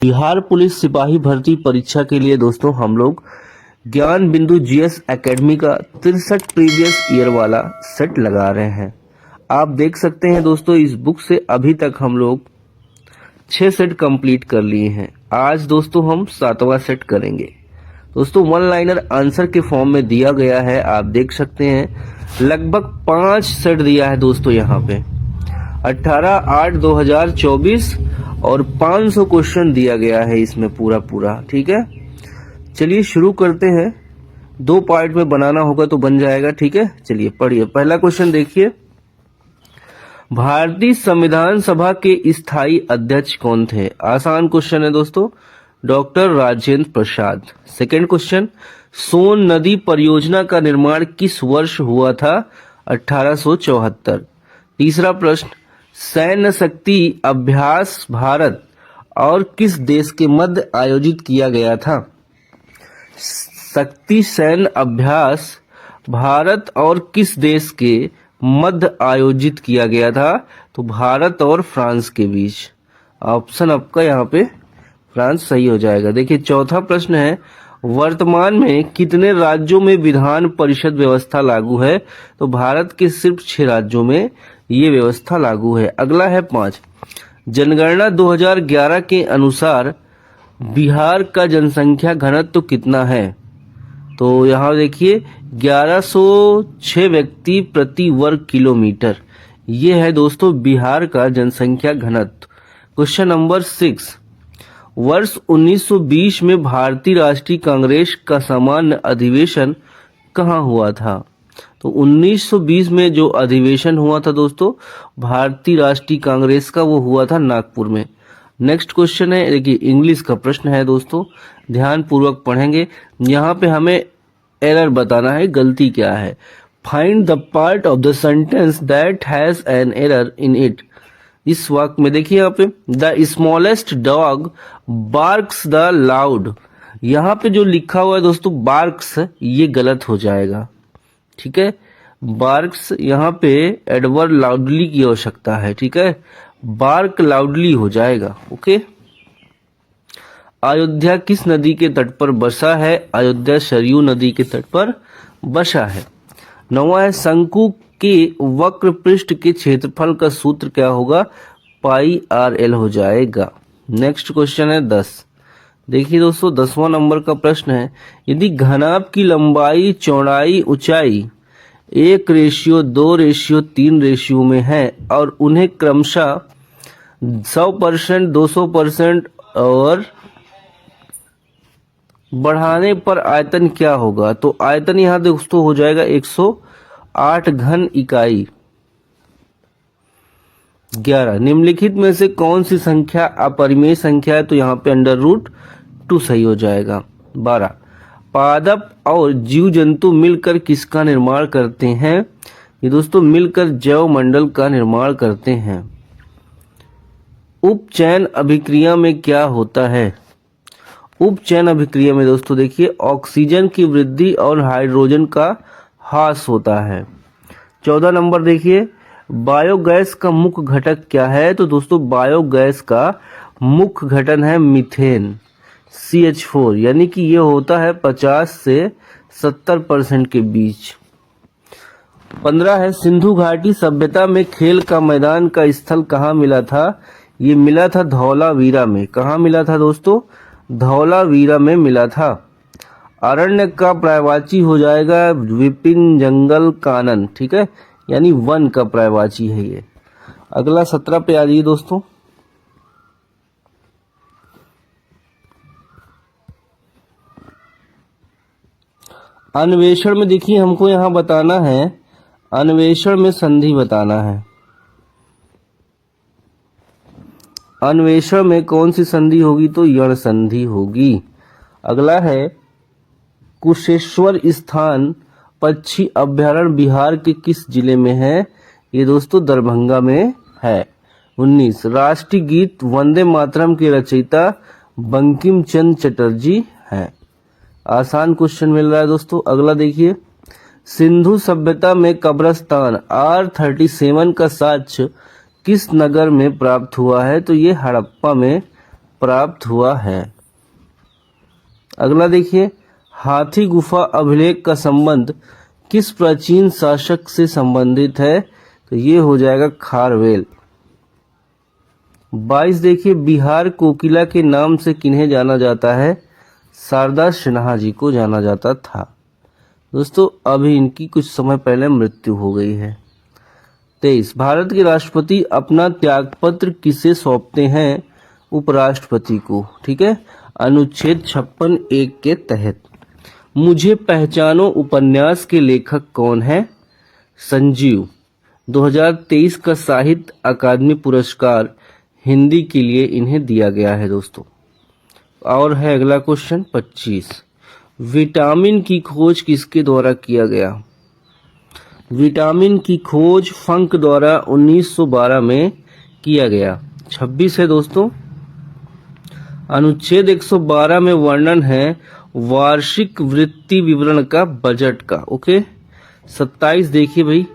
Bihar police सिपाही भर्ती परीक्षा के लिए दोस्तों हम लोग ज्ञान बिंदु जीएस एकेडमी का 63 प्रीवियस ईयर वाला सेट लगा रहे हैं। आप देख सकते हैं दोस्तों, इस बुक से अभी तक हम लोग 6 सेट कंप्लीट कर लिए हैं। आज दोस्तों हम 7वां सेट करेंगे। दोस्तों वन लाइनर आंसर के फॉर्म में दिया गया है, आप देख सकते हैं। लगभग 5 सेट दिया है दोस्तों यहाँ पे, 18/8/2024 और 500 क्वेश्चन दिया गया है इसमें पूरा। ठीक है, चलिए शुरू करते हैं। 2 पार्ट में बनाना होगा तो बन जाएगा। ठीक है, चलिए पढ़िए। पहला क्वेश्चन देखिए, भारतीय संविधान सभा के स्थायी अध्यक्ष कौन थे? आसान क्वेश्चन है दोस्तों, doctor Rajendra Prasad. Second question, सोन नदी परियोजना का निर्माण किस वर्ष हुआ था? 1874। तीसरा प्रश्न, सैन्य शक्ति अभ्यास भारत और किस देश के मध्य आयोजित किया गया था? शक्ति सैन्य अभ्यास भारत और किस देश के मध्य आयोजित किया गया था? तो भारत और फ्रांस के बीच। ऑप्शन आपका यहाँ पे फ्रांस सही हो जाएगा। देखिए चौथा प्रश्न है, वर्तमान में कितने राज्यों में विधान परिषद व्यवस्था लागू है? तो भारत के सिर्फ 6 राज्यों में ये व्यवस्था लागू है। अगला है 5, जनगणना 2011 के अनुसार बिहार का जनसंख्या घनत्व कितना है? तो यहाँ देखिए 1106 व्यक्ति प्रति वर्ग किलोमीटर, ये है दोस्तों बिहार का जनसंख्या घनत्व। क्वेश्चन नंबर 6, वर्ष 1920 में भारतीय राष्ट्रीय कांग्रेस का सामान्य अधिवेशन कहाँ हुआ था? तो 1920 में जो अधिवेशन हुआ था दोस्तों भारतीय राष्ट्रीय कांग्रेस का, वो हुआ था नागपुर में। नेक्स्ट क्वेश्चन है, देखिए इंग्लिश का प्रश्न है दोस्तों, ध्यान पूर्वक पढ़ेंगे। यहाँ पे हमें एरर बताना है, गलती क्या है। Find the part of the sentence that has an error in it. इस वाक्य में देखिए यहाँ पे, the smallest dog barks the loud, यहाँ पे जो लिखा हुआ है दोस्तों बार्क्स, ये गलत हो जाएगा। ठीक है, बार्क्स यहाँ पे एडवर्ड लाउडली की आवश्यकता है। ठीक है, बार्क लाउडली हो जाएगा। ओके, अयोध्या किस नदी के तट पर बसा है? अयोध्या सरयू नदी के तट पर बसा है। 9वां है, शंकु के वक्र पृष्ठ के क्षेत्रफल का सूत्र क्या होगा? पाई RL हो जाएगा। नेक्स्ट क्वेश्चन है 10। देखिए दोस्तों 10वां नंबर का प्रश्न है, यदि घनाभ की लंबाई चौड़ाई ऊंचाई 1:2:3 में है और उन्हें क्रमशः 100%, 200% और बढ़ाने पर आयतन क्या होगा? तो आयतन यहाँ दोस्तों हो जाएगा 108 घन इकाई 11। निम्नलिखित में से कौन सी संख्या अपरिमेय संख्या है? तो यहाँ पे √2 सही हो जाएगा। 12, पादप और जीव जंतु मिलकर किसका निर्माण करते हैं? ये दोस्तों मिलकर जैव मंडल का निर्माण करते हैं। उपचयन अभिक्रिया में क्या होता है? उपचयन अभिक्रिया में दोस्तों देखिए ऑक्सीजन की वृद्धि और हाइड्रोजन का ह्रास होता है। 14 नंबर देखिए, बायोगैस का मुख्य घटक क्या है? तो दोस्तों बायोगैस का मुख्य घटक है मीथेन, CH4, यानी कि ये होता है 50 से 70% के बीच। 15 है, सिंधु घाटी सभ्यता में खेल का मैदान का स्थल कहाँ मिला था? ये मिला था धौलावीरा में। कहाँ मिला था दोस्तों? धौलावीरा में मिला था। अरण्य का पर्यायवाची हो जाएगा विपिन, जंगल, कानन। ठीक है, यानी वन का पर्यायवाची है ये। अगला 17 पे आ जाइए दोस्तों। अन्वेषण में देखिए हमको यहाँ बताना है, अन्वेषण में संधि बताना है। अन्वेषण में कौन सी संधि होगी? तो यण संधि होगी। अगला है, कुशेश्वर स्थान पक्षी अभ्यारण्य बिहार के किस जिले में है? ये दोस्तों दरभंगा में है। 19, राष्ट्रीय गीत वंदे मातरम के रचयिता बंकिम चंद्र चटर्जी हैं। आसान क्वेश्चन मिल रहा है दोस्तों। अगला देखिए, सिंधु सभ्यता में कब्रस्तान R37 का साक्ष्य किस नगर में प्राप्त हुआ है? तो ये हड़प्पा में प्राप्त हुआ है। अगला देखिए, हाथी गुफा अभिलेख का संबंध किस प्राचीन शासक से संबंधित है? तो ये हो जाएगा खारवेल। 22 देखिए, बिहार कोकिला के नाम से किन्हें जाना जाता है? शारदा सिन्हा जी को जाना जाता था। दोस्तों अभी इनकी कुछ समय पहले मृत्यु हो गई है। 23, भारत के राष्ट्रपति अपना त्यागपत्र किसे सौंपते हैं? उपराष्ट्रपति को। ठीक है, अनुच्छेद 56(1) के तहत। मुझे पहचानो उपन्यास के लेखक कौन है? संजीव। 2023 का साहित्य अकादमी पुरस्कार हिंदी के लिए इन्हें दिया गया है दोस्तों। और है अगला क्वेश्चन 25, विटामिन की खोज किसके द्वारा किया गया? विटामिन की खोज फंक द्वारा 1912 में किया गया। 26 है दोस्तों, अनुच्छेद 112 में वर्णन है वार्षिक वृत्ति विवरण का, बजट का। ओके। 27 देखिए भाई,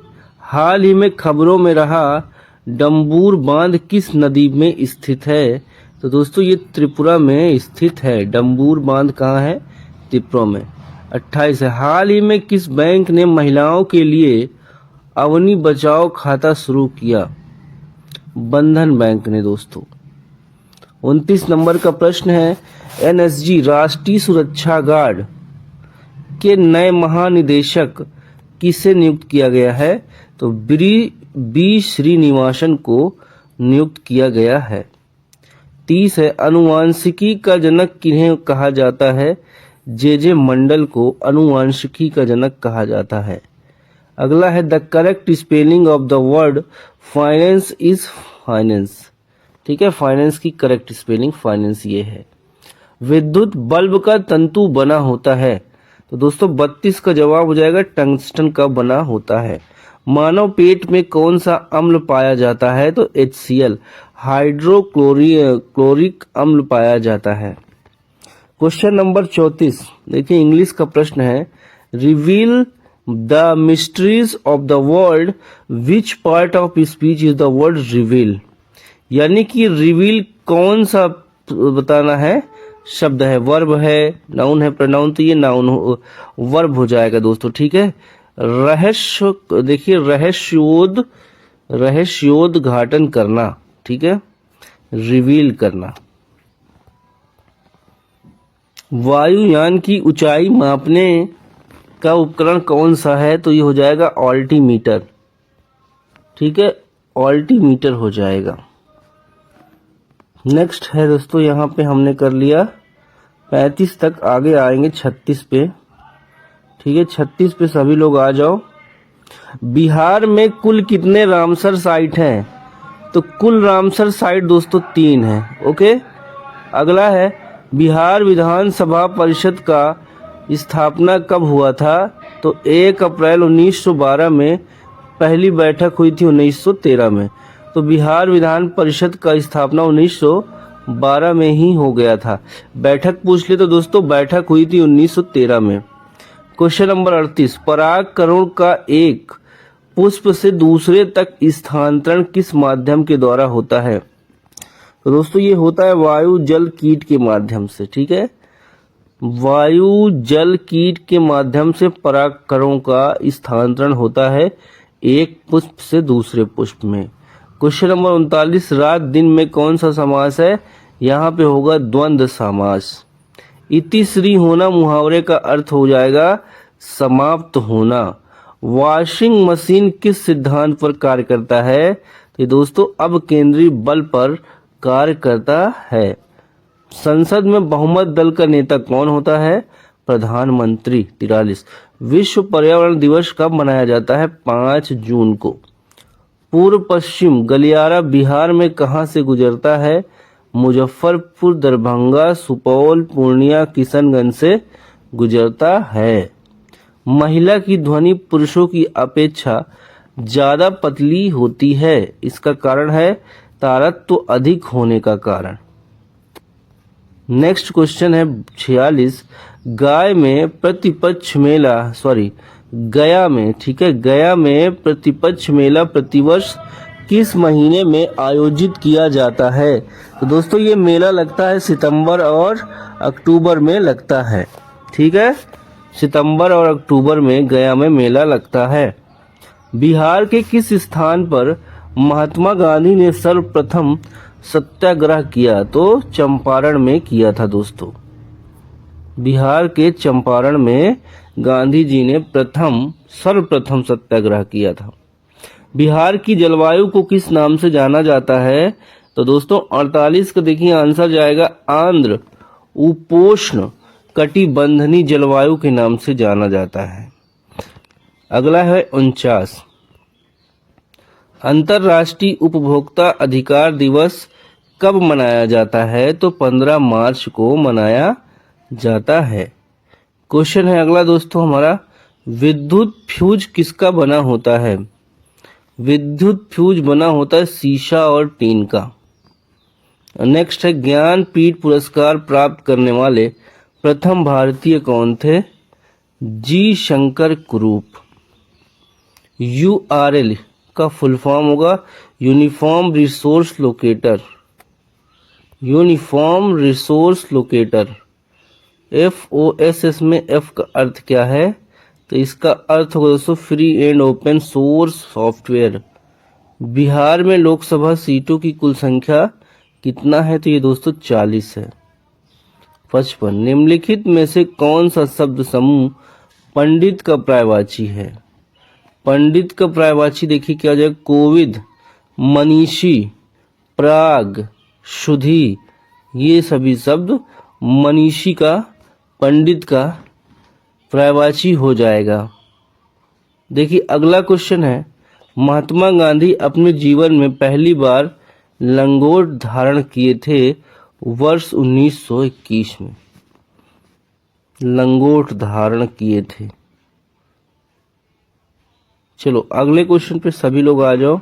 हाल ही में खबरों में रहा डम्बूर बांध किस नदी में स्थित है? तो दोस्तों ये त्रिपुरा में स्थित है। डम्बूर बांध कहाँ है? त्रिपुरा में। 28 है, हाल ही में किस बैंक ने महिलाओं के लिए अवनी बचाओ खाता शुरू किया? बंधन बैंक ने दोस्तों। 29 नंबर का प्रश्न है, एनएसजी राष्ट्रीय सुरक्षा गार्ड के नए महानिदेशक किसे नियुक्त किया गया है? तो बी श्रीनिवासन को नियुक्त किया गया है। 30 है, अनुवांशिकी का जनक किन्हें कहा जाता है? जे मंडल को अनुवांशिकी का जनक कहा जाता है। अगला है, the correct spelling of the word finance is finance. ठीक है, फाइनेंस की करेक्ट स्पेलिंग फाइनेंस ये है। विद्युत बल्ब का तंतु बना होता है? तो दोस्तों 32 का जवाब हो जाएगा टंगस्टन का बना होता है। मानव पेट में कौन सा अम्ल पाया जाता है? तो HCl हाइड्रोक्लोरिक अम्ल पाया जाता है। क्वेश्चन नंबर 34 देखिए, इंग्लिश का प्रश्न है, reveal the mysteries of the world, which part of speech is the word reveal? यानी कि रिवील कौन सा बताना है? शब्द है, वर्ब है, नाउन है, प्रोनाउन? तो ये नाउन वर्ब हो जाएगा दोस्तों। ठीक है, रहस्य देखिए, रहस्योद्घाटन करना। ठीक है, रिवील करना। वायुयान की ऊंचाई मापने का उपकरण कौन सा है? तो ये हो जाएगा ऑल्टीमीटर। ठीक है, ऑल्टीमीटर हो जाएगा। नेक्स्ट है दोस्तों, यहाँ पे हमने कर लिया 35 तक, आगे आएंगे 36 पे। ठीक है, 36 पे सभी लोग आ जाओ। बिहार में कुल कितने रामसर साइट हैं? तो कुल रामसर साइट दोस्तों 3 है। ओके। अगला है, बिहार विधानसभा परिषद का स्थापना कब हुआ था? तो 1 अप्रैल 1912 में पहली बैठक हुई थी 1913 में। तो बिहार विधान परिषद का स्थापना 1912 में ही हो गया था। बैठक पूछ ले तो दोस्तों बैठक हुई थी 1913 में। क्वेश्चन नंबर 38, परागकण का एक पुष्प से दूसरे तक स्थानांतरण किस माध्यम के द्वारा होता है? तो दोस्तों ये होता है वायु जल कीट के माध्यम से। ठीक है, वायु जल कीट के माध्यम से परागकणों का स्थानांतरण होता है एक पुष्प से दूसरे पुष्प में। क्वेश्चन नंबर 39, रात दिन में कौन सा समास है? यहाँ पे होगा द्वंद्व समास। इतिश्री होना मुहावरे का अर्थ हो जाएगा समाप्त होना। वॉशिंग मशीन किस सिद्धांत पर कार्य करता है? तो दोस्तों अब केंद्रीय बल पर कार्य करता है। संसद में बहुमत दल का नेता कौन होता है? प्रधानमंत्री। 43, विश्व पर्यावरण दिवस कब मनाया जाता है? 5 जून को। पूर्व पश्चिम गलियारा बिहार में कहां से गुजरता है? मुजफ्फरपुर, दरभंगा, सुपौल, पूर्णिया, किशनगंज से गुजरता है। महिला की ध्वनि पुरुषों की अपेक्षा ज्यादा पतली होती है, इसका कारण है तारतत्व अधिक होने का कारण। नेक्स्ट क्वेश्चन है 46, गया में प्रतिपक्ष मेला प्रतिवर्ष किस महीने में आयोजित किया जाता है? तो दोस्तों ये मेला लगता है सितंबर और अक्टूबर में लगता है। ठीक है, सितंबर और अक्टूबर में गया में मेला लगता है। बिहार के किस स्थान पर महात्मा गांधी ने सर्वप्रथम सत्याग्रह किया? तो चंपारण में किया था दोस्तों। बिहार के चंपारण में गांधी जी ने सर्वप्रथम सत्याग्रह किया था। बिहार की जलवायु को किस नाम से जाना जाता है? तो दोस्तों 48 का देखिए आंसर जाएगा आंध्र उपोष्ण कटिबंधनी जलवायु के नाम से जाना जाता है। अगला है 49, अंतर्राष्ट्रीय उपभोक्ता अधिकार दिवस कब मनाया जाता है? तो 15 मार्च को मनाया जाता है। क्वेश्चन है अगला दोस्तों हमारा, विद्युत फ्यूज किसका बना होता है? विद्युत फ्यूज बना होता है शीशा और टीन का। नेक्स्ट है, ज्ञानपीठ पुरस्कार प्राप्त करने वाले प्रथम भारतीय कौन थे? जी शंकर कुरूप। URL का फुल फॉर्म होगा uniform resource locator. Uniform resource locator. FOSS में F का अर्थ क्या है? तो इसका अर्थ होगा दोस्तों free and open source software. Bihar में लोकसभा सीटों की कुल संख्या कितना है? तो ये दोस्तों 40 है। 55, निम्नलिखित में से कौन सा शब्द समूह पंडित का पर्यायवाची है? पंडित का पर्यायवाची देखिए क्या हो जाएगा, कोविद, मनीषी, प्राग, शुद्धि, ये सभी शब्द मनीषी का पंडित का पर्यायवाची हो जाएगा। देखिए अगला क्वेश्चन है, महात्मा गांधी अपने जीवन में पहली बार लंगोट धारण किए थे वर्ष 1921 में। लंगोट धारण किए थे। चलो अगले क्वेश्चन पे सभी लोग आ जाओ।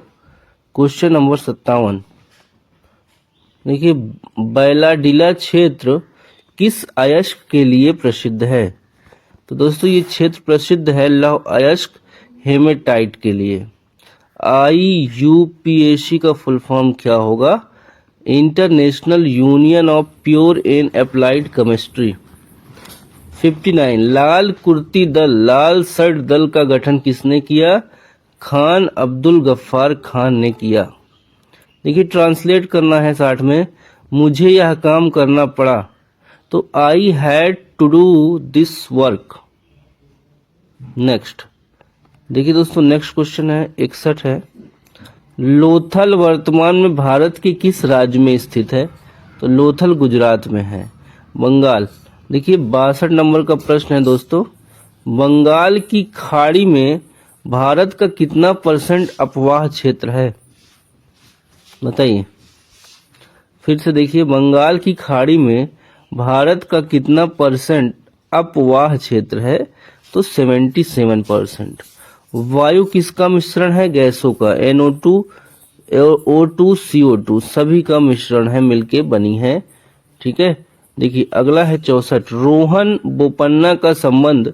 क्वेश्चन नंबर 57, देखिए बैलाडीला क्षेत्र किस अयस्क के लिए प्रसिद्ध है? तो दोस्तों ये क्षेत्र प्रसिद्ध है लौह अयस्क हेमेटाइट के लिए। IUPAC का फुल फॉर्म क्या होगा? International union of pure and applied chemistry. 59, लाल कुर्ती दल, लाल शर्ट दल का गठन किसने किया? खान अब्दुल गफ्फार खान ने किया। देखिए ट्रांसलेट करना है 60 में, मुझे यह काम करना पड़ा, तो I had to do this work. Next देखिए दोस्तों नेक्स्ट क्वेश्चन है 61 है, लोथल वर्तमान में भारत के किस राज्य में स्थित है? तो लोथल गुजरात में है। बंगाल, देखिए 62 नंबर का प्रश्न है दोस्तों, बंगाल की खाड़ी में भारत का कितना परसेंट अपवाह क्षेत्र है? बताइए फिर से, देखिए बंगाल की खाड़ी में भारत का कितना परसेंट अपवाह क्षेत्र है? तो 77%। वायु किसका मिश्रण है? गैसों का, NO2 O2 CO2 सभी का मिश्रण है, मिलके बनी है। ठीक है, देखिए अगला है 64, रोहन बोपन्ना का संबंध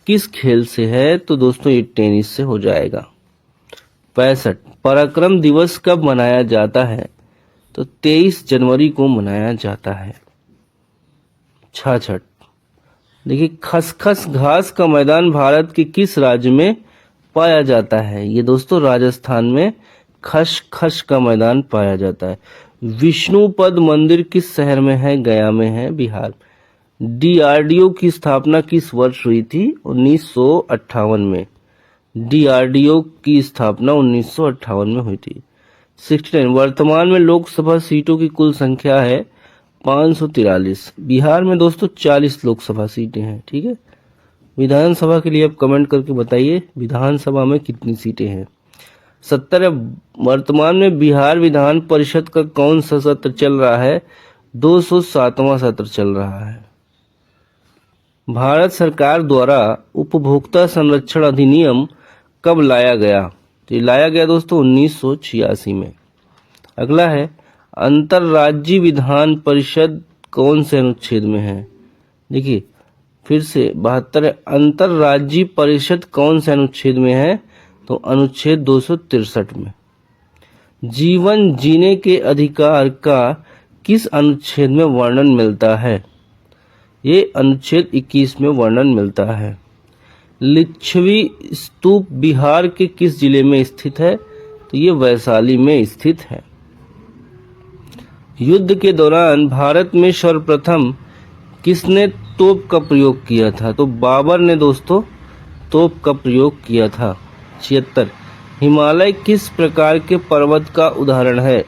किस खेल से है? तो दोस्तों ये टेनिस से हो जाएगा। 65, पराक्रम दिवस कब मनाया जाता है? तो 23 जनवरी को मनाया जाता है। 66, देखिए खसखस घास का मैदान भारत के किस राज्य में पाया जाता है? ये दोस्तों राजस्थान में खसखस का मैदान पाया जाता है। विष्णुपद मंदिर किस शहर में है? गया में है, बिहार। DRDO की स्थापना किस वर्ष हुई थी? 1958 में। DRDO की स्थापना 1958 में हुई थी। 69, वर्तमान में लोकसभा सीटों की कुल संख्या है 543। बिहार में दोस्तों 40 लोकसभा सीटें हैं। ठीक है, विधानसभा के लिए आप कमेंट करके बताइए विधानसभा में कितनी सीटें हैं। 70, वर्तमान में बिहार विधान परिषद का कौन सा सत्र चल रहा है? 207वां सत्र चल रहा है। भारत सरकार द्वारा उपभोक्ता संरक्षण अधिनियम कब लाया गया? तो ये लाया गया दोस्तों 1986 में। अगला है, अंतर्राज्यीय विधान परिषद कौन से अनुच्छेद में है? देखिए फिर से 72 है, अंतर्राज्यीय परिषद कौन से अनुच्छेद में है? तो अनुच्छेद 263 में। जीवन जीने के अधिकार का किस अनुच्छेद में वर्णन मिलता है? ये अनुच्छेद 21 में वर्णन मिलता है। लिच्छवी स्तूप बिहार के किस जिले में स्थित है? तो ये वैशाली में स्थित है। युद्ध के दौरान भारत में सर्वप्रथम किसने तोप का प्रयोग किया था? तो बाबर ने दोस्तों तोप का प्रयोग किया था। 76। हिमालय किस प्रकार के पर्वत का उदाहरण है?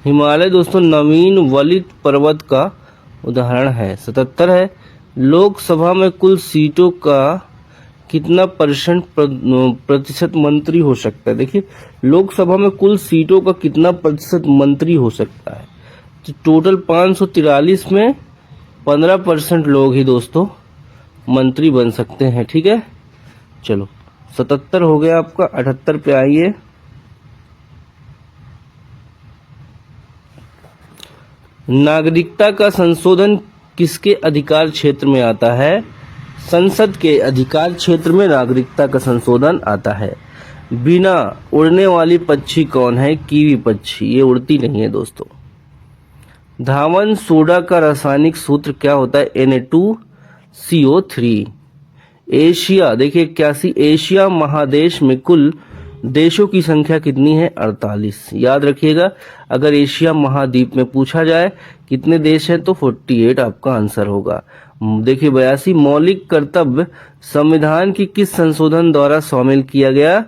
हिमालय दोस्तों नवीन वलित पर्वत का उदाहरण है। 77 है, लोकसभा में कुल सीटों का कितना प्रतिशत मंत्री हो सकता है? देखिए, लोकसभा में कुल सीटों का कितना प्रतिशत मंत्री हो सकता है? तो टोटल 543 में 15% लोग ही दोस्तों मंत्री बन सकते हैं। ठीक है, चलो 77 हो गया आपका। 78 पे आइए। नागरिकता का संशोधन किसके अधिकार क्षेत्र में आता है? संसद के अधिकार क्षेत्र में नागरिकता का संशोधन आता है। बिना उड़ने वाली पक्षी कौन है? कीवी पक्षी। ये उड़ती नहीं है दोस्तों। धावन सोडा का रासायनिक सूत्र क्या होता है? Na2CO3। एशिया, देखिए 81, एशिया महादेश में कुल देशों की संख्या कितनी है? 48। याद रखिएगा, अगर एशिया महाद्वीप में पूछा जाए कितने देश हैं तो 48 आपका आंसर होगा। देखिए 82, मौलिक कर्तव्य संविधान की किस संशोधन द्वारा शामिल किया गया?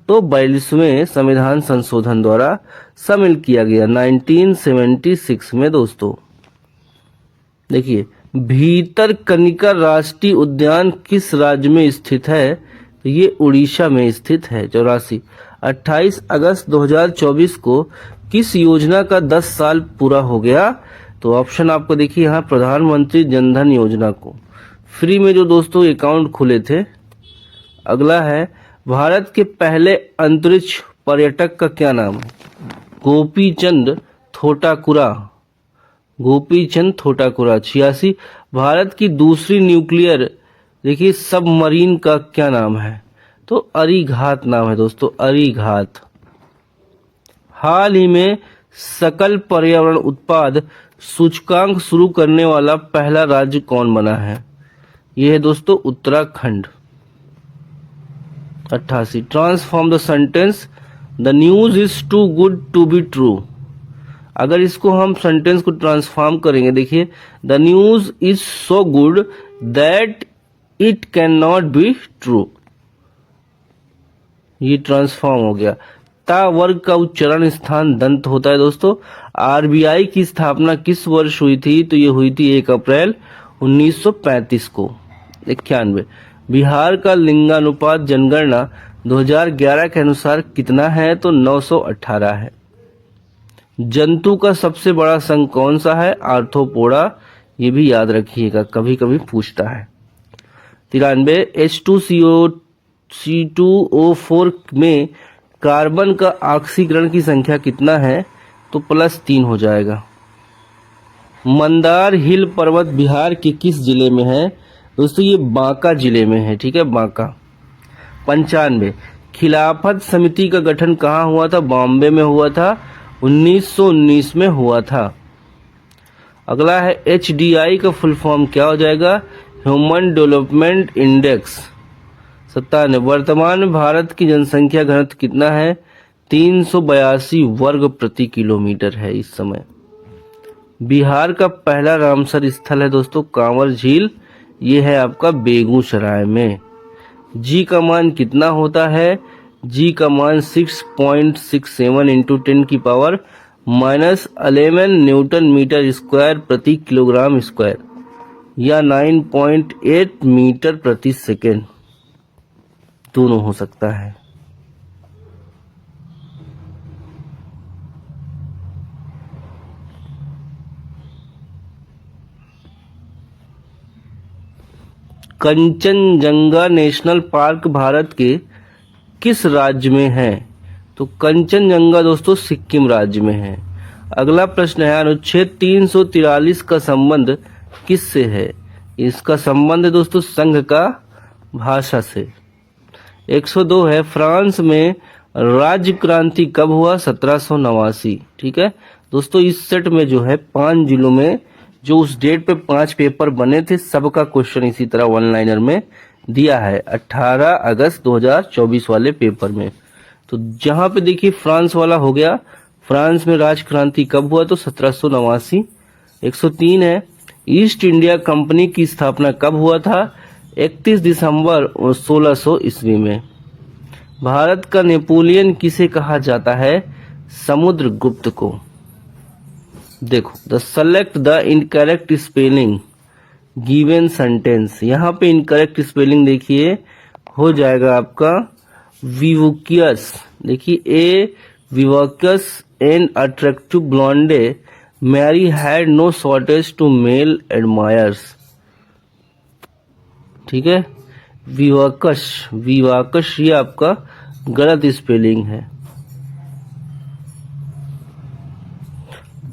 तो 42वें संविधान संशोधन द्वारा शामिल किया गया 1976 में दोस्तों। देखिए भीतरकनिका राष्ट्रीय उद्यान किस राज्य में स्थित है? तो ये उड़ीसा में स्थित है। 84, 28 अगस्त 2024 को किस योजना का 10 साल पूरा हो गया? तो ऑप्शन आपको देखिए यहाँ, प्रधानमंत्री जनधन योजना को फ्री में जो दोस्तों अकाउंट खुले थे। अगला है, भारत के पहले अंतरिक्ष पर्यटक का क्या नाम है? गोपीचंद थोटाकुरा। गोपीचंद थोटाकुरा। 86, भारत की दूसरी न्यूक्लियर देखिए सबमरीन का क्या नाम है? तो अरिघात नाम है दोस्तों, अरिघात। हाल ही में सकल पर्यावरण उत्पाद सूचकांक शुरू करने वाला पहला राज्य कौन बना है? यह है दोस्तों Uttarakhand. 88, transform the sentence the news is too good to be true. अगर इसको हम सेंटेंस को ट्रांसफॉर्म करेंगे, देखिए the news is so good that it can not be true. ये ट्रांसफॉर्म हो गया। ता वर्ग का उच्चारण स्थान दंत होता है दोस्तों। आरबीआई की स्थापना किस वर्ष हुई थी? तो ये हुई थी 1 अप्रैल 1935 को। 91, बिहार का लिंगानुपात जनगणना 2011 के अनुसार कितना है? तो 918 है। जंतु का सबसे बड़ा संघ कौन सा है? आर्थ्रोपोडा। ये भी याद रखिएगा, कभी कभी पूछता है। 93, H2CO4 में कार्बन का ऑक्सीकरण की संख्या कितना है? तो +3 हो जाएगा। मंदार हिल पर्वत बिहार के किस जिले में है? दोस्तों ये बांका जिले में है। ठीक है, बांका। 95, खिलाफत समिति का गठन कहाँ हुआ था? बॉम्बे में हुआ था। 1919 में हुआ था। अगला है, HDI का फुल फॉर्म क्या हो जाएगा? Human development index. 97, वर्तमान में भारत की जनसंख्या घनत्व कितना है? 382 वर्ग प्रति किलोमीटर है इस समय। बिहार का पहला रामसर स्थल है दोस्तों कांवर झील। ये है आपका बेगूसराय में। जी का मान कितना होता है? जी का मान 6.67 इंटू 10 की पावर -11 न्यूटन मीटर स्क्वायर प्रति किलोग्राम स्क्वायर या 9.8 मीटर प्रति सेकेंड दोनों हो सकता है। कंचनजंगा नेशनल पार्क भारत के किस राज्य में है? तो कंचनजंगा दोस्तों सिक्किम राज्य में है। अगला प्रश्न है, अनुच्छेद 343 का संबंध किससे है? इसका संबंध है दोस्तों संघ का भाषा से। 102 है, फ्रांस में राज्य क्रांति कब हुआ? 1789। ठीक है दोस्तों, इस सेट में जो है 5 जिलों में जो उस डेट पे 5 पेपर बने थे, सबका क्वेश्चन इसी तरह वन लाइनर में दिया है 18 अगस्त 2024 वाले पेपर में। तो जहां पे देखिए फ्रांस वाला हो गया, फ्रांस में राज क्रांति कब हुआ? तो 1789। 103 है, ईस्ट इंडिया कंपनी की स्थापना कब हुआ था? 31 दिसंबर 1600 ईस्वी में। भारत का नेपोलियन किसे कहा जाता है? समुद्रगुप्त को। देखो, the select the incorrect spelling given sentence, यहाँ पे इनकरेक्ट स्पेलिंग देखिए हो जाएगा आपका विवोकियस। देखिए, a vivacious and attractive blonde Mary had no shortage to male admirers. ठीक है, विवाकश, विवाकश ये आपका गलत स्पेलिंग है।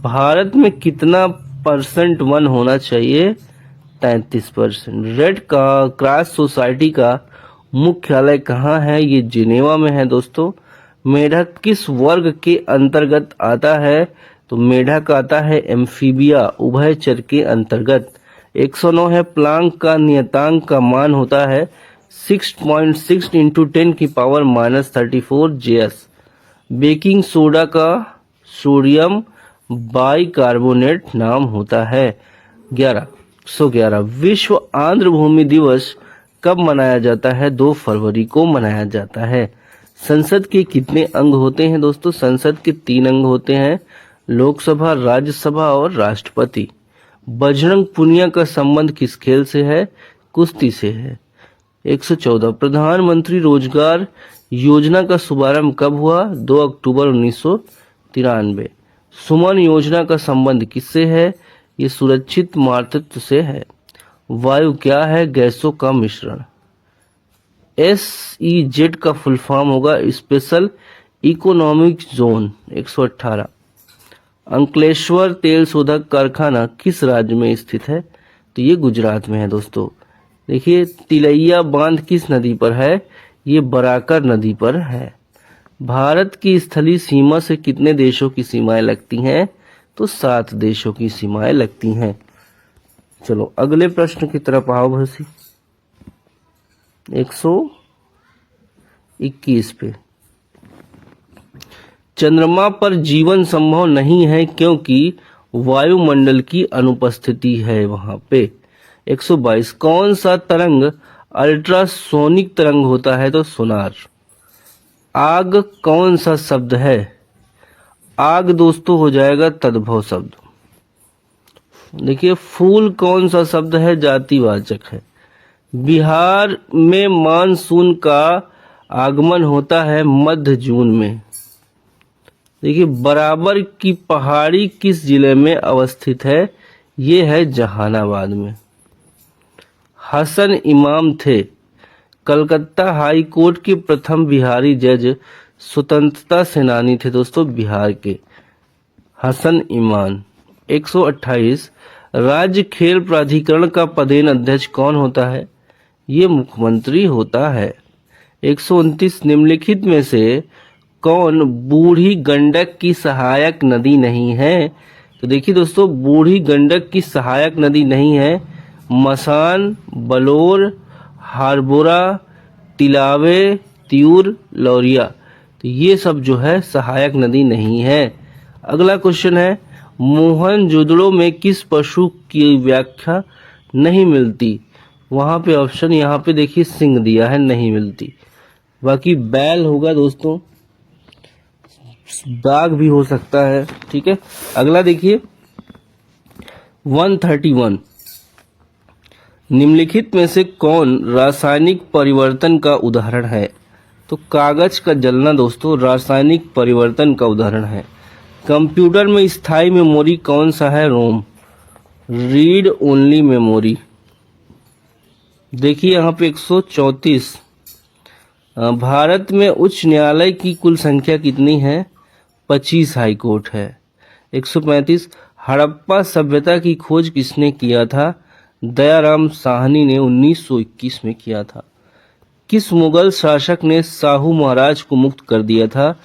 भारत में कितना % वन होना चाहिए? 33%। रेड क्रॉस सोसाइटी का मुख्यालय कहाँ है? ये जिनेवा में है दोस्तों। मेढक किस वर्ग के अंतर्गत आता है? तो मेढक आता है एम्फीबिया, उभयचर के अंतर्गत। 109 है, प्लांक का नियतांक का मान होता है 6.6 × 10⁻34 JS। बेकिंग सोडा का सोडियम बाइकार्बोनेट नाम होता है। 111 विश्व आंध्र भूमि दिवस कब मनाया जाता है? 2 फरवरी को मनाया जाता है। संसद के कितने अंग होते हैं दोस्तों? संसद के 3 अंग होते हैं, लोकसभा, राज्यसभा और राष्ट्रपति। बजरंग पुनिया का संबंध किस खेल से है? कुश्ती से है। 114 प्रधानमंत्री रोजगार योजना का शुभारंभ कब हुआ? 2 अक्टूबर 1993। सुमन योजना का संबंध किससे है? ये सुरक्षित मातृत्व से है। वायु क्या है? गैसों का मिश्रण। SEZ का फुल फॉर्म होगा स्पेशल इकोनॉमिक जोन। 118 अंकलेश्वर तेल शोधक कारखाना किस राज्य में स्थित है? तो ये गुजरात में है दोस्तों। देखिए, तिलैया बांध किस नदी पर है? ये बराकर नदी पर है। भारत की स्थलीय सीमा से कितने देशों की सीमाएं लगती हैं? तो 7 देशों की सीमाएं लगती हैं। चलो अगले प्रश्न की तरफ आओ भसी। 121 पे, चंद्रमा पर जीवन संभव नहीं है क्योंकि वायुमंडल की अनुपस्थिति है वहां पे। 122 कौन सा तरंग अल्ट्रासोनिक तरंग होता है? तो सोनार। आग कौन सा शब्द है? आग दोस्तों हो जाएगा तद्भव शब्द। देखिए, फूल कौन सा शब्द है? जातिवाचक है। बिहार में मानसून का आगमन होता है मध्य जून में। देखिए, बराबर की पहाड़ी किस जिले में अवस्थित है? ये है जहानाबाद में। हसन इमाम थे कलकत्ता हाई कोर्ट के प्रथम बिहारी जज, स्वतंत्रता सेनानी थे दोस्तों बिहार के, हसन इमाम। 128 राज्य खेल प्राधिकरण का पदेन अध्यक्ष कौन होता है? ये मुख्यमंत्री होता है। 129 निम्नलिखित में से कौन बूढ़ी गंडक की सहायक नदी नहीं है? तो देखिए दोस्तों, बूढ़ी गंडक की सहायक नदी नहीं है मसान, बलौर, हारबोरा, तिलावे, त्यूर, लौरिया। तो ये सब जो है सहायक नदी नहीं है। अगला क्वेश्चन है, मोहनजोदड़ो में किस पशु की व्याख्या नहीं मिलती? वहां पे ऑप्शन यहाँ पे देखिए सिंह दिया है, नहीं मिलती। बाकी बैल होगा दोस्तों, बाघ भी हो सकता है। ठीक है, अगला देखिए 131 निम्नलिखित में से कौन रासायनिक परिवर्तन का उदाहरण है? तो कागज का जलना दोस्तों रासायनिक परिवर्तन का उदाहरण है। कंप्यूटर में स्थायी मेमोरी कौन सा है? रोम, रीड ओनली मेमोरी। देखिए यहाँ पे 134 भारत में उच्च न्यायालय की कुल संख्या कितनी है? 25 हाई कोर्ट है। 135 हड़प्पा सभ्यता की खोज किसने किया था? दयाराम साहनी ने 1921 में किया था। किस मुगल शासक ने शाहू महाराज को मुक्त कर दिया था?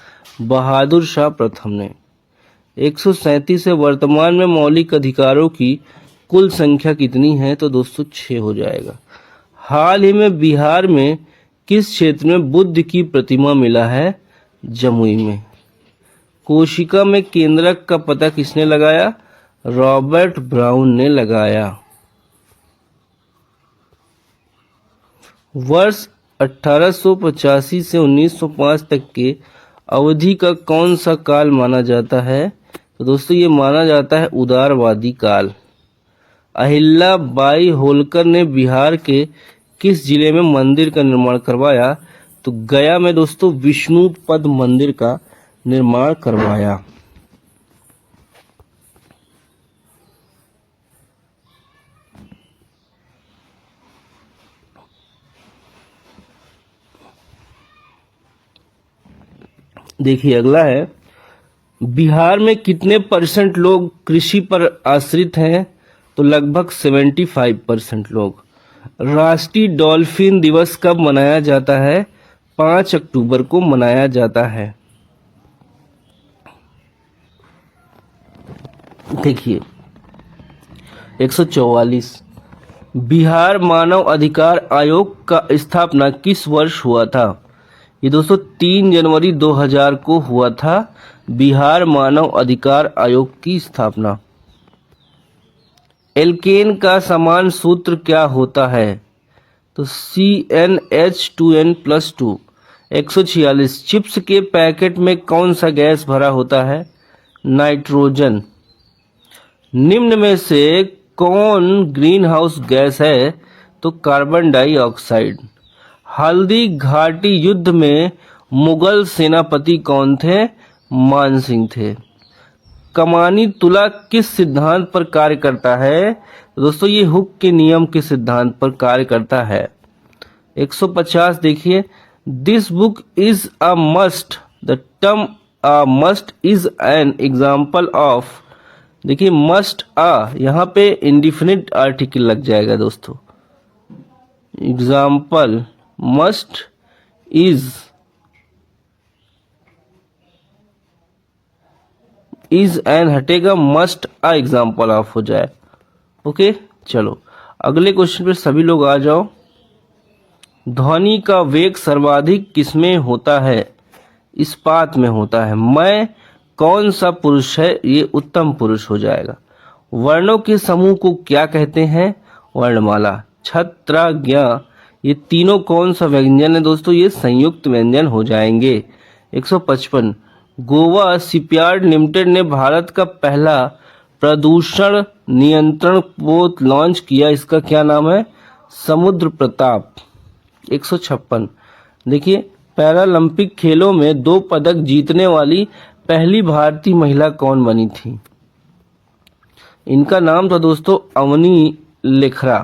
बहादुर शाह प्रथम ने। 137 है। वर्तमान में मौलिक अधिकारों की कुल संख्या कितनी है? तो दोस्तों 6 हो जाएगा। हाल ही में बिहार में किस क्षेत्र में बुद्ध की प्रतिमा मिला है? जमुई में। कोशिका में केंद्रक का पता किसने लगाया? रॉबर्ट ब्राउन ने लगाया। वर्ष 1885 से 1905 तक के अवधि का कौन सा काल माना जाता है? तो दोस्तों ये माना जाता है उदारवादी काल। अहिल्या बाई होलकर ने बिहार के किस जिले में मंदिर का निर्माण करवाया? तो गया में दोस्तों विष्णुपद मंदिर का निर्माण करवाया। देखिए अगला है, बिहार में कितने परसेंट लोग कृषि पर आश्रित हैं? तो लगभग 75% लोग। राष्ट्रीय डॉल्फिन दिवस कब मनाया जाता है? 5 अक्टूबर को मनाया जाता है। देखिए 144, बिहार मानव अधिकार आयोग का स्थापना किस वर्ष हुआ था? ये दोस्तों 3 जनवरी 2000 को हुआ था बिहार मानव अधिकार आयोग की स्थापना। एल्केन का समान सूत्र क्या होता है? तो CnH2n+2। 146, चिप्स के पैकेट में कौन सा गैस भरा होता है? नाइट्रोजन। निम्न में से कौन ग्रीन हाउस गैस है? तो कार्बन डाइऑक्साइड। हल्दी घाटी युद्ध में मुगल सेनापति कौन थे? मान सिंह थे। कमानी तुला किस सिद्धांत पर कार्य करता है? दोस्तों ये हुक के नियम के सिद्धांत पर कार्य करता है। 150 देखिए, this book is a must. The term a must is an example of. देखिए मस्ट अ यहाँ पे इंडिफिनिट आर्टिकल लग जाएगा दोस्तों। एग्जाम्पल मस्ट इज एन हटेगा, मस्ट अ एग्जाम्पल ऑफ हो जाए। ओके चलो अगले क्वेश्चन पे सभी लोग आ जाओ। ध्वनि का वेग सर्वाधिक किसमें होता है? इस्पात में होता है। मैं कौन सा पुरुष है? ये उत्तम पुरुष हो जाएगा। वर्णों के समूह को क्या कहते हैं? वर्णमाला। छत्र ज्ञ ये तीनों कौन सा व्यंजन है? दोस्तों ये संयुक्त व्यंजन हो जाएंगे। 155, गोवा शिपयार्ड लिमिटेड ने भारत का पहला प्रदूषण नियंत्रण पोत लॉन्च किया, इसका क्या नाम है? समुद्र प्रताप। 156, देखिए पैरालंपिक खेलों में 2 पदक जीतने वाली पहली भारतीय महिला कौन बनी थी? इनका नाम था दोस्तों अवनी लेखरा।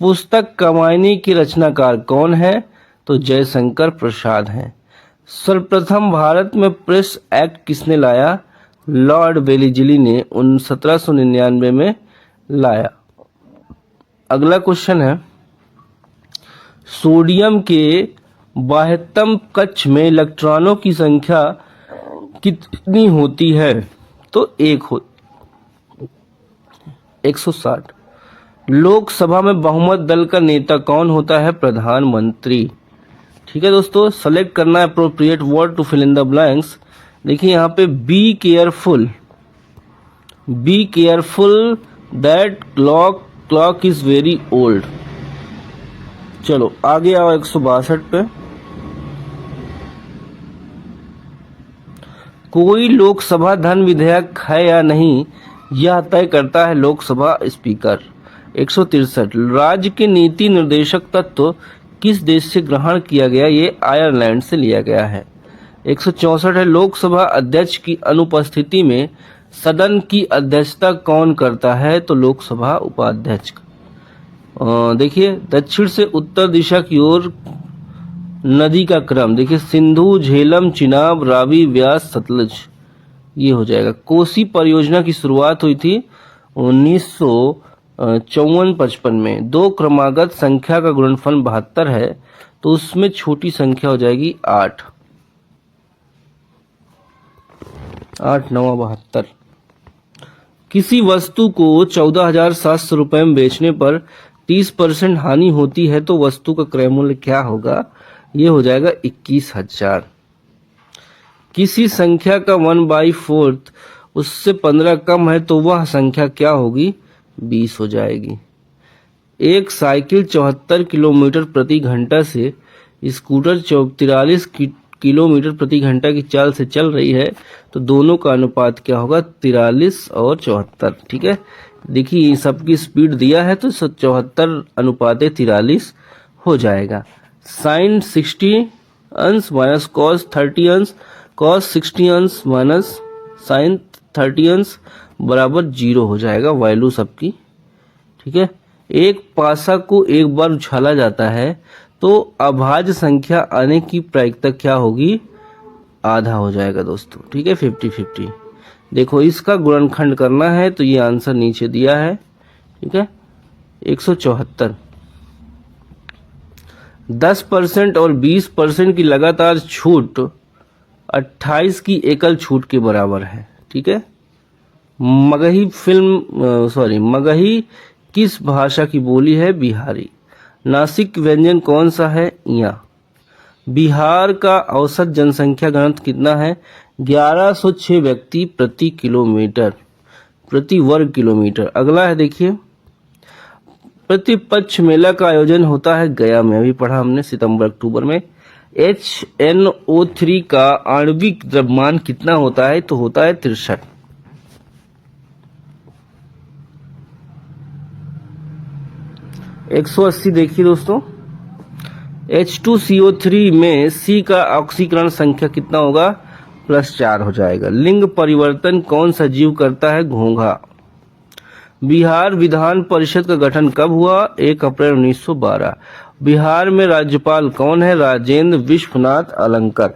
पुस्तक कामायनी के रचनाकार कौन है? तो जयशंकर प्रसाद हैं। सर्वप्रथम भारत में प्रेस एक्ट किसने लाया? लॉर्ड वेलेस्ली ने 1799 में लाया। अगला क्वेश्चन है, सोडियम के बाह्यतम कक्ष में इलेक्ट्रॉनों की संख्या कितनी होती है? तो 160। लोकसभा में बहुमत दल का नेता कौन होता है? प्रधानमंत्री। ठीक है दोस्तों, सेलेक्ट करना है appropriate word to fill in the blanks. देखिए यहाँ पे be careful that clock is very old. चलो आगे आओ 162 पे। कोई लोकसभा धन विधेयक है या नहीं, यह तय करता है लोकसभा स्पीकर। 163, राज्य के नीति निर्देशक तत्व किस देश से ग्रहण किया गया? ये आयरलैंड से लिया गया है। 164 है, लोकसभा अध्यक्ष की अनुपस्थिति में सदन की अध्यक्षता कौन करता है? तो लोकसभा उपाध्यक्ष। देखिए दक्षिण से उत्तर दिशा की ओर नदी का क्रम, देखिए सिंधु, झेलम, चिनाब, रावी, व्यास, सतलज, ये हो जाएगा। कोसी परियोजना की शुरुआत हुई थी 1954-55 में। 2 क्रमागत संख्या का गुणनफल 72 है तो उसमें छोटी संख्या हो जाएगी 8। 8 9 72। किसी वस्तु को 14,700 रुपए में बेचने पर 30% हानि होती है तो वस्तु का क्रय मूल्य क्या होगा? ये हो जाएगा 21,000। किसी संख्या का 1/4 उससे 15 कम है तो वह संख्या क्या होगी? 20 हो जाएगी। एक साइकिल 74 किलोमीटर प्रति घंटा से स्कूटर 43 किलोमीटर प्रति घंटा की चाल से चल रही है तो दोनों का अनुपात क्या होगा? 43 और 74। ठीक है, देखिए सबकी स्पीड दिया है तो 74 अनुपाते 43 हो जाएगा। साइन 60 अंश माइनस कॉस 30 अंश, कॉस 60 अंश माइनस साइन 30 अंश बराबर 0 हो जाएगा वैल्यू सबकी। ठीक है, एक पासा को एक बार उछाला जाता है तो अभाज्य संख्या आने की प्रायिकता क्या होगी? आधा हो जाएगा दोस्तों। ठीक है, 50-50। देखो इसका गुणनखंड करना है तो ये आंसर नीचे दिया है। ठीक है, 174। 10% और 20% की लगातार छूट 28 की एकल छूट के बराबर है। ठीक है, मगही किस भाषा की बोली है? बिहारी। नासिक व्यंजन कौन सा है? या। बिहार का औसत जनसंख्या घनत्व कितना है? 1106 व्यक्ति प्रति किलोमीटर प्रति वर्ग किलोमीटर। अगला है देखिए, प्रतिपक्ष मेला का आयोजन होता है गया में, अभी पढ़ा हमने सितंबर अक्टूबर में। HNO3 का आणविक द्रव्यमान कितना होता है? तो होता है 63। 180 देखिए दोस्तों, H2CO3 में C का ऑक्सीकरण संख्या कितना होगा? +4 हो जाएगा। लिंग परिवर्तन कौन सा जीव करता है? घोंघा। बिहार विधान परिषद का गठन कब हुआ? 1 अप्रैल 1912। बिहार में राज्यपाल कौन है? राजेंद्र विश्वनाथ अलंकर।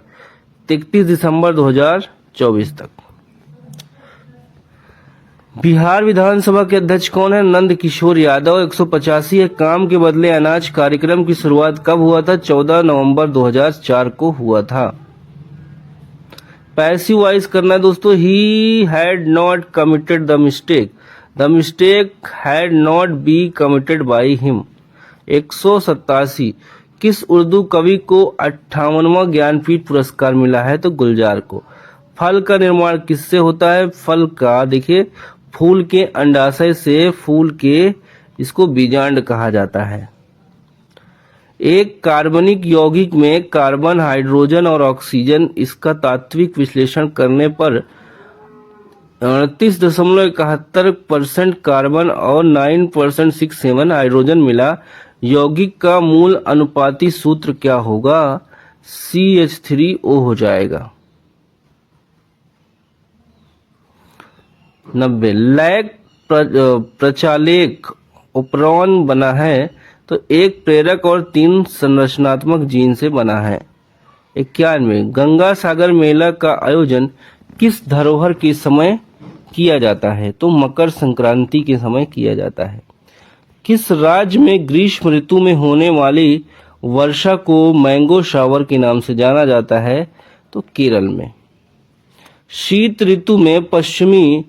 31 दिसंबर 2024 तक। बिहार विधानसभा के अध्यक्ष कौन है? नंद किशोर यादव। 185 है, काम के बदले अनाज कार्यक्रम की शुरुआत कब हुआ था? 14 नवंबर 2004 को हुआ था। पैसिव वॉइस करना है दोस्तों। He had not committed the mistake had not be committed by him. 187 किस उर्दू कवि को 58वां ज्ञानपीठ पुरस्कार मिला है? तो गुलजार को। फल का निर्माण किससे होता है? फल का देखिए फूल के अंडाशय से, फूल के, इसको बीजांड कहा जाता है। एक कार्बनिक यौगिक में कार्बन, हाइड्रोजन और ऑक्सीजन, इसका तात्विक विश्लेषण करने पर 38.71% कार्बन और 9.67 हाइड्रोजन मिला। यौगिक का मूल अनुपाती सूत्र क्या होगा? CH3O हो जाएगा। 90 लैक प्रचालेख ओपरॉन बना है तो एक प्रेरक और 3 संरचनात्मक जीन से बना है। 91 गंगा सागर मेला का आयोजन किस धरोहर के समय किया जाता है? तो मकर संक्रांति के समय किया जाता है। किस राज्य में ग्रीष्म ऋतु में होने वाली वर्षा को मैंगो शावर के नाम से जाना जाता है? तो केरल में। शीत ऋतु में पश्चिमी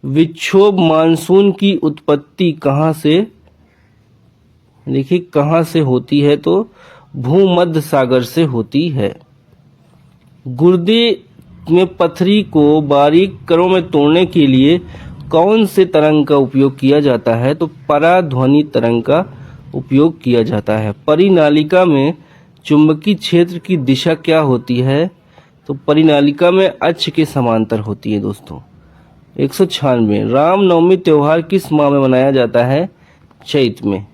विक्षोभ मानसून की उत्पत्ति कहां से, देखिए कहां से होती है? तो भूमध्य सागर से होती है। गुर्दे में पथरी को बारीक कणों में तोड़ने के लिए कौन से तरंग का उपयोग किया जाता है? तो पराध्वनि तरंग का उपयोग किया जाता है। परिनालिका में चुंबकीय क्षेत्र की दिशा क्या होती है? तो परिनालिका में अक्ष के समांतर होती है दोस्तों। 196 रामनवमी त्योहार किस माह में मनाया जाता है? चैत में।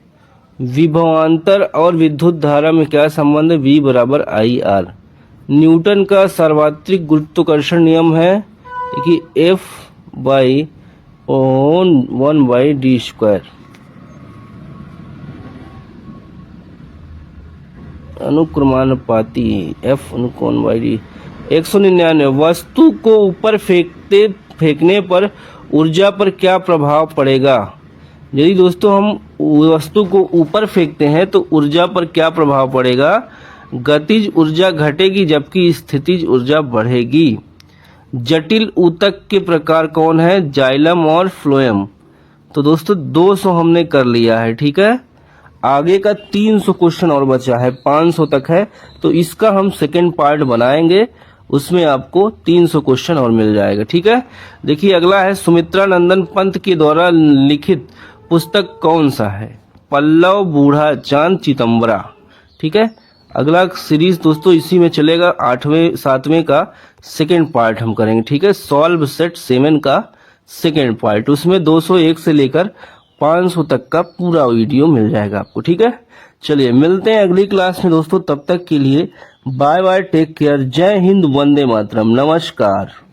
विभवांतर और विद्युत धारा में क्या संबंध है? V = IR। न्यूटन का सार्वत्रिक गुरुत्वाकर्षण नियम है देखिए F/1/d²। अनुक्रमानुपाती F/1/d। 199 वस्तु को ऊपर फेंकने पर ऊर्जा पर क्या प्रभाव पड़ेगा? यदि दोस्तों हम वस्तु को ऊपर फेंकते हैं तो ऊर्जा पर क्या प्रभाव पड़ेगा? गतिज ऊर्जा घटेगी जबकि स्थितिज ऊर्जा बढ़ेगी। जटिल ऊतक के प्रकार कौन है? जाइलम और फ्लोएम। तो दोस्तों 200 हमने कर लिया है, ठीक है। आगे का 300 क्वेश्चन और बचा है, 500 तक है, तो इसका हम सेकंड पार्ट बनाएंगे, उसमें आपको 300 क्वेश्चन और मिल जाएगा, ठीक है। देखिए अगला है, सुमित्रा नंदन पंत के द्वारा लिखित पुस्तक कौन सा है? पल्लव, बूढ़ा चांद, चितंबरा, ठीक है। अगला सीरीज दोस्तों इसी में चलेगा, 8वें 7वें का सेकेंड पार्ट हम करेंगे, ठीक है। सॉल्व सेट 7 का सेकेंड पार्ट, उसमें 201 से लेकर 500 तक का पूरा वीडियो मिल जाएगा आपको, ठीक है। चलिए मिलते हैं अगली क्लास में दोस्तों, तब तक के लिए बाय बाय, टेक केयर, जय हिंद, वंदे मातरम, नमस्कार।